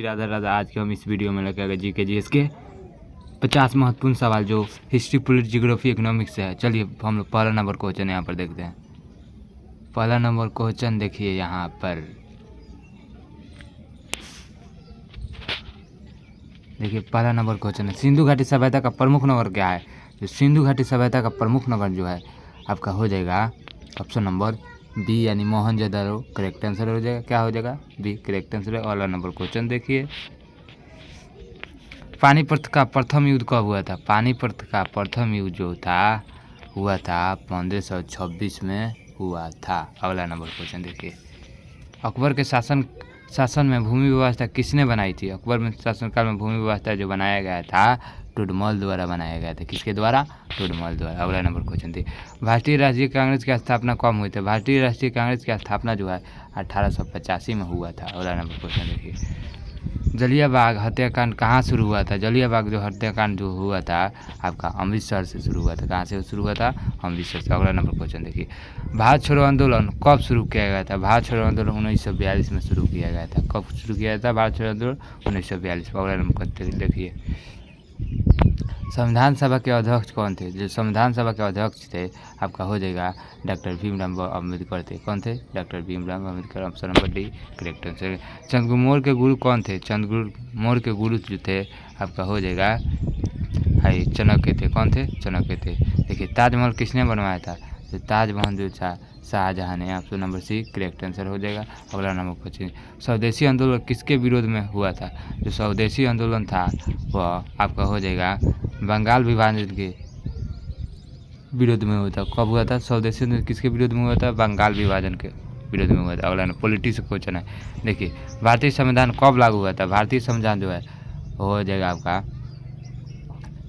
राधा राधा। आज के हम इस वीडियो में लेकर जी के जीएस के 50 महत्वपूर्ण सवाल जो हिस्ट्री, पॉलिटी, जियोग्राफी, इकोनॉमिक्स से है। चलिए हम लोग पहला नंबर क्वेश्चन यहाँ पर देखते हैं। पहला नंबर क्वेश्चन देखिए यहाँ पर, देखिए पहला नंबर क्वेश्चन है, सिंधु घाटी सभ्यता का प्रमुख नगर क्या है? जो सिंधु घाटी सभ्यता का प्रमुख नगर जो है आपका हो जाएगा ऑप्शन नंबर बी यानी मोहनजोदड़ो। करेक्ट आंसर हो जाएगा, क्या हो जाएगा? बी करेक्ट आंसर है। अगला नंबर क्वेश्चन देखिए, पानीपत का प्रथम युद्ध कब हुआ था? पानीपत का प्रथम युद्ध जो था हुआ था 1526 में हुआ था। अगला नंबर क्वेश्चन देखिए, अकबर के शासन में भूमि व्यवस्था किसने बनाई थी? अकबर में शासनकाल में भूमि व्यवस्था जो बनाया गया था टोडरमल द्वारा बनाया गया था। किसके द्वारा? टोडरमल द्वारा। अगला नंबर क्वेश्चन थी, भारतीय राष्ट्रीय कांग्रेस की स्थापना कब हुई थी? भारतीय राष्ट्रीय कांग्रेस की स्थापना जो है 1885 में हुआ था। अगला नंबर क्वेश्चन देखिए, जलियांवाला हत्याकांड कहाँ शुरू हुआ था? जलियांवाला जो हत्याकांड जो हुआ था आपका अमृतसर से शुरू हुआ था। कहाँ से शुरू हुआ था? अमृतसर से। अगला नंबर क्वेश्चन देखिए, भारत छोड़ो आंदोलन कब शुरू किया गया था? भारत छोड़ो आंदोलन 1942 में शुरू किया गया था। कब शुरू किया गया था भारत छोड़ो आंदोलन? 1942। अगला नंबर क्वेश्चन देखिए, संविधान सभा के अध्यक्ष कौन थे? जो संविधान सभा के अध्यक्ष थे आपका हो जाएगा डॉक्टर भीमराव अम्बेडकर थे। कौन थे? Doctor Bhimrao Ambedkar. Option number D correct answer. Chandragupta Maurya के गुरु कौन थे? चंद्रगुप्त मौर्य के गुरु जो थे आपका हो जाएगा हाई चाणक्य थे। कौन थे? चाणक्य थे। देखिए ताजमहल किसने बनवाया था? तो ताजमहल जो था शाहजहाँ ने। Option number C correct answer हो जाएगा। अगला नंबर क्वेश्चन, स्वदेशी आंदोलन किसके विरोध में हुआ था? जो स्वदेशी आंदोलन था वह आपका हो जाएगा बंगाल विभाजन के विरोध में हुआ था। कब हुआ था? स्वदेशी आंदोलन किसके विरोध में हुआ था? बंगाल विभाजन के विरोध में हुआ था। अगला पॉलिटी से क्वेश्चन है, देखिए भारतीय संविधान कब लागू हुआ था? भारतीय संविधान जो है वो हो जाएगा आपका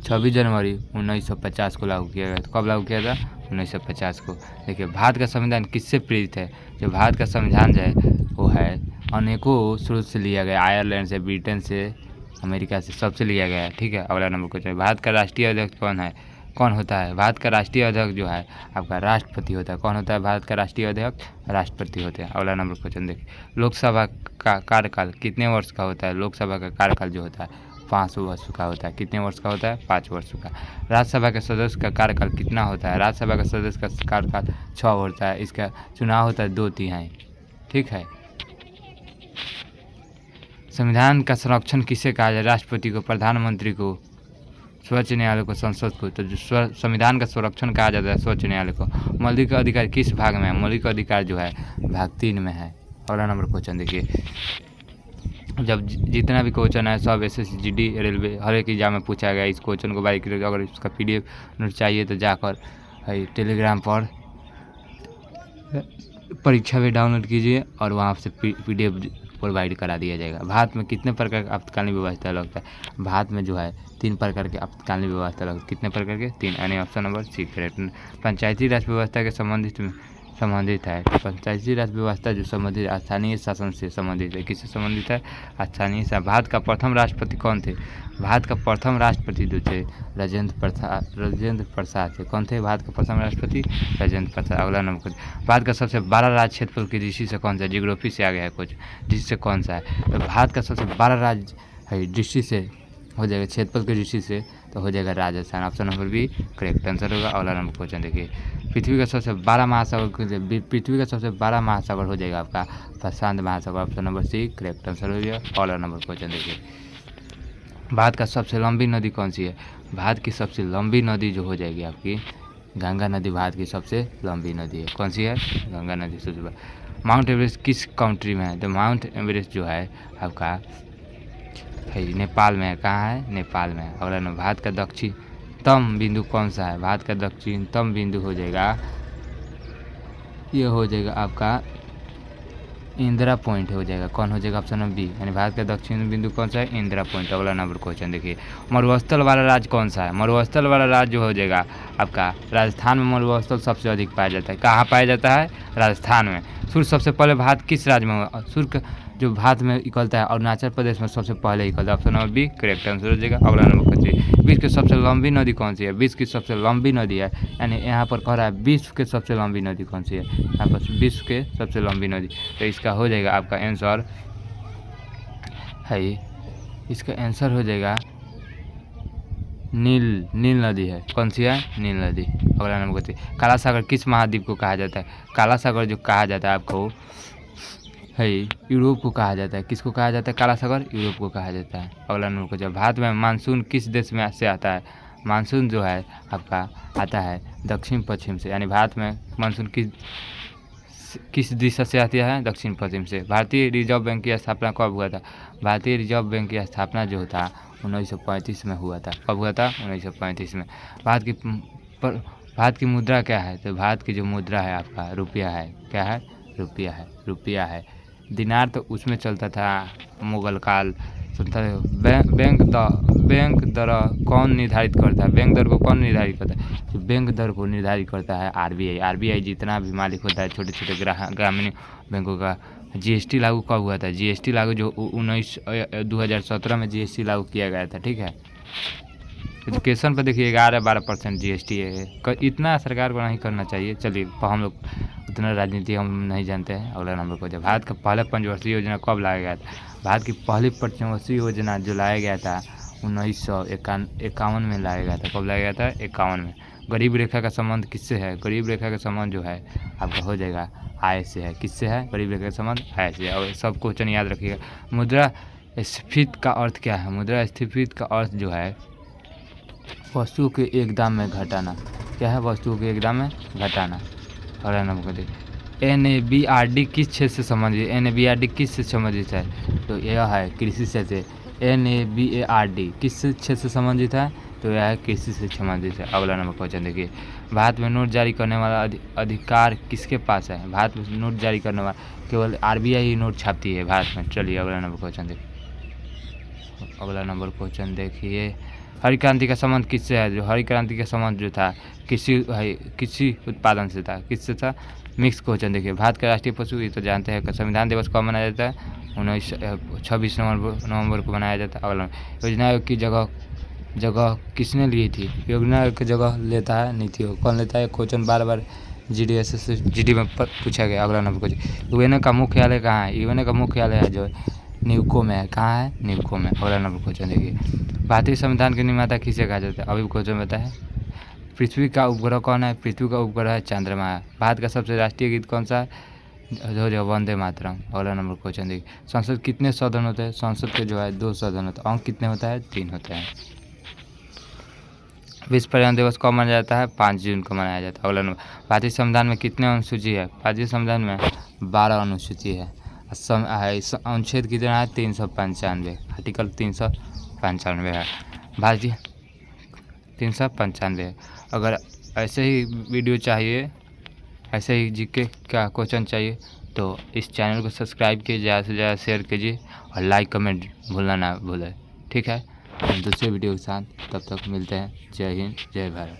26 जनवरी 1950 को लागू किया गया था। कब लागू किया था? 1950 को। देखिए भारत का संविधान किससे प्रेरित है? जो भारत का संविधान जो है वो है अनेकों स्रोत से लिया गया, आयरलैंड से, ब्रिटेन से, अमेरिका से, सबसे लिया गया है। ठीक है। अगला नंबर क्वेश्चन, भारत का राष्ट्रीय अध्यक्ष कौन होता है? भारत का राष्ट्रीय अध्यक्ष जो है आपका राष्ट्रपति होता है। कौन होता है भारत का राष्ट्रीय अध्यक्ष? राष्ट्रपति होते हैं। अगला नंबर क्वेश्चन देखिए, लोकसभा का कार्यकाल कितने वर्ष का होता है? लोकसभा का कार्यकाल जो होता है 5 वर्ष का होता है। कितने वर्ष का होता है? 5 वर्ष का। राज्यसभा के सदस्य का कार्यकाल कितना होता है? राज्यसभा का सदस्य का कार्यकाल 6 होता है। इसका चुनाव होता है 2/3। ठीक है। संविधान का संरक्षण किसे कहा जाए? राष्ट्रपति को, प्रधानमंत्री को, सर्वोच्च न्यायालय को, संसद को। तो जो संविधान का संरक्षण कहा जाता है सर्वोच्च न्यायालय को। मौलिक अधिकार किस भाग में है? मौलिक अधिकार जो है भाग 3 में है। अगला नंबर क्वेश्चन देखिए, जब जितना भी क्वेश्चन है सब SSGD रेलवे हर एक एग्जाम में पूछा गया। इस क्वेश्चन को बारीक करके अगर इसका PDF नोट चाहिए तो जाकर टेलीग्राम पर परीक्षा में डाउनलोड कीजिए और वहाँ से PDF प्रोवाइड करा दिया जाएगा। भारत में कितने प्रकार की आपातकालीन व्यवस्था लगता है? भारत में जो है 3 प्रकार की आपातकालीन व्यवस्था लगता है। कितने प्रकार के? 3, यानी ऑप्शन नंबर सी करेक्ट। पंचायती राज व्यवस्था के संबंधित है। पंचायती राज व्यवस्था जो संबंधित स्थानीय शासन से संबंधित है। किससे संबंधित है? स्थानीय शासन। भारत का प्रथम राष्ट्रपति कौन थे? भारत का प्रथम राष्ट्रपति जो थे राजेंद्र प्रसाद थे। कौन थे भारत का प्रथम राष्ट्रपति? राजेंद्र प्रसाद। अगला नंबर, भारत का सबसे बड़ा राज्य क्षेत्रफल की दृष्टि से कौन सा? जियोग्राफी से आ गया है कुछ, जिससे कौन सा है? तो भारत का सबसे बड़ा राज्य है दृष्टि से हो जाएगा, क्षेत्रफल की दृष्टि से तो हो जाएगा Rajasthan. Option number B correct answer होगा। अगला नंबर क्वेश्चन देखिए, पृथ्वी का सबसे बड़ा महासागर हो जाएगा आपका प्रशांत महासागर। Option number C correct answer हो जाएगा। अगला नंबर क्वेश्चन देखिए, भारत का सबसे लंबी नदी कौन सी है? भारत की सबसे लंबी नदी जो हो जाएगी आपकी गंगा नदी। भारत की सबसे लंबी नदी है। कौन सी है? गंगा नदी सबसे बड़ी। माउंट एवरेस्ट किस कंट्री में है? तो माउंट एवरेस्ट जो है आपका नेपाल में है। कहाँ है? नेपाल में है। अगला नंबर, भारत का दक्षिणतम बिंदु कौन सा है? भारत का दक्षिणतम बिंदु हो जाएगा, ये हो जाएगा आपका इंदिरा पॉइंट हो जाएगा। कौन हो जाएगा? ऑप्शन नंबर बी, यानी भारत का दक्षिण बिंदु कौन सा है? इंदिरा पॉइंट। अगला नंबर क्वेश्चन देखिए, मरुस्थल वाला राज्य कौन सा है? मरुस्थल वाला राज्य जो हो जाएगा आपका राजस्थान में। मरुस्थल सबसे अधिक पाया जाता है। कहाँ पाया जाता है? राजस्थान में। सूर्य सबसे पहले भारत किस राज्य में हुआ? सूर्य जो भारत में निकलता है अरुणाचल प्रदेश में सबसे पहले निकलता है। Option number B correct answer हो जाएगा। अगला नंबर क्वेश्चन, विश्व की सबसे लंबी नदी कौन सी है? विश्व की सबसे लंबी नदी है, यानी यहाँ पर कह रहा है विश्व के सबसे लंबी नदी कौन सी है? यहाँ पर विश्व के सबसे लंबी नदी, तो इसका हो जाएगा आपका आंसर है ये। इसका आंसर हो जाएगा नील। नील नदी है। कौन सी है? नील नदी। अगला नंबर क्वेश्चन, काला सागर किस महाद्वीप को कहा जाता है? काला सागर जो कहा जाता है आपको है यूरोप को कहा जाता है। किसको कहा जाता है? काला सागर यूरोप को कहा जाता है। अगला नंबर क्वेश्चन, भारत में मानसून किस देश में से आता है? मानसून जो है आपका आता है दक्षिण पश्चिम से, यानी भारत में मानसून किस दिशा से आती है? दक्षिण पश्चिम से। भारतीय रिजर्व बैंक की स्थापना कब हुआ था? भारतीय रिजर्व बैंक की स्थापना जो था 1935 में हुआ था। कब हुआ था? 1935 में। भारत की मुद्रा क्या है? तो भारत की जो मुद्रा है आपका रुपया है। क्या है? रुपया है। रुपया है। दिनार तो उसमें चलता था मुगल काल चलता है। बैंक दर कौन निर्धारित करता है? बैंक दर को कौन निर्धारित करता है? तो बैंक दर को निर्धारित करता है आरबीआई। आरबीआई जितना भी मालिक होता है छोटे छोटे ग्रामीण बैंकों का। जीएसटी लागू कब हुआ था? जीएसटी लागू जो 2017 में जीएसटी लागू किया गया था। ठीक है। एजुकेशन पर देखिए 11-12% जीएसटी है। इतना सरकार को नहीं करना चाहिए। चलिए हम लोग उतना राजनीति हम नहीं जानते हैं। अगला नंबर को जब भारत का पहला पंचवर्षीय योजना कब लाया गया था? भारत की पहली पंचवर्षीय योजना जो लाया गया था 1951 में लाया गया था। कब लाया गया था? 51 में। गरीब रेखा का संबंध किससे है? गरीब रेखा का संबंध जो है आपका हो जाएगा आय से है। किससे है? गरीब रेखा का संबंध आय से है। और सब क्वेश्चन याद रखिएगा। मुद्रास्फीति का अर्थ क्या है? मुद्रास्फीति का अर्थ जो है वस्तु के एक दाम में घटाना। क्या है? वस्तु के एक दाम में घटाना। अगला नंबर देखिए, NABRD किस क्षेत्र से संबंधित है? NABRD किस से संबंधित है? तो यह है कृषि क्षेत्र। NABARD किस क्षेत्र से संबंधित है? तो यह है कृषि से संबंधित है। अगला नंबर क्वेश्चन देखिए, भारत में नोट जारी करने वाला अधिकार किसके पास है? भारत में नोट जारी करने वाला केवल आरबीआई ही नोट छापती है भारत में। चलिए अगला नंबर क्वेश्चन देखिए। अगला नंबर क्वेश्चन देखिए, हरी क्रांति का संबंध किससे है? जो हरी क्रांति का संबंध जो था कृषि उत्पादन से था। किससे था? मिक्स क्वेश्चन देखिए, भारत का राष्ट्रीय पशु ये तो जानते हैं। संविधान दिवस कब मनाया जाता है? 26 नवंबर को मनाया जाता है। अगला, योजना आयोग की जगह किसने ली थी? योजना आयोग की जगह लेता है नीति आयोग। कौन लेता है? क्वेश्चन बार बार GD में पूछा गया। अगला नंबर क्वेश्चन, यूएनओ का मुख्यालय कहाँ है? यूएनओ का मुख्यालय जो है न्यूयॉर्क में है। कहाँ है? न्यूयॉर्क में। अगला नंबर क्वेश्चन देखिए, भारतीय संविधान के निर्माता किसे कहा जाता है? अभी क्वेश्चन बताया। पृथ्वी का उपग्रह कौन है? पृथ्वी का उपग्रह है चंद्रमा है। भारत का सबसे राष्ट्रीय गीत कौन सा है? जो वंदे मातरम। अगला नंबर क्वेश्चन देखिए, संसद कितने सदन होते हैं? संसद के जो है 2 सदन होते हैं। अंक कितने होता है? 3 होते हैं। विश्व पर्यावरण दिवस कब मनाया जाता है? 5 जून को मनाया जाता है। अगला नंबर, भारतीय संविधान में कितने अनुसूची है? भारतीय संविधान में 12 अनुसूची है। अनुच्छेद कितना है? 395। आर्टिकल 395 है। भारतीय 395 है। अगर ऐसे ही वीडियो चाहिए, ऐसे ही जीके का क्वेश्चन चाहिए तो इस चैनल को सब्सक्राइब कीजिए, ज़्यादा से ज़्यादा शेयर कीजिए और लाइक कमेंट भूलना ना भूलें। ठीक है, दूसरे वीडियो के साथ तब तक मिलते हैं। जय हिंद, जय भारत।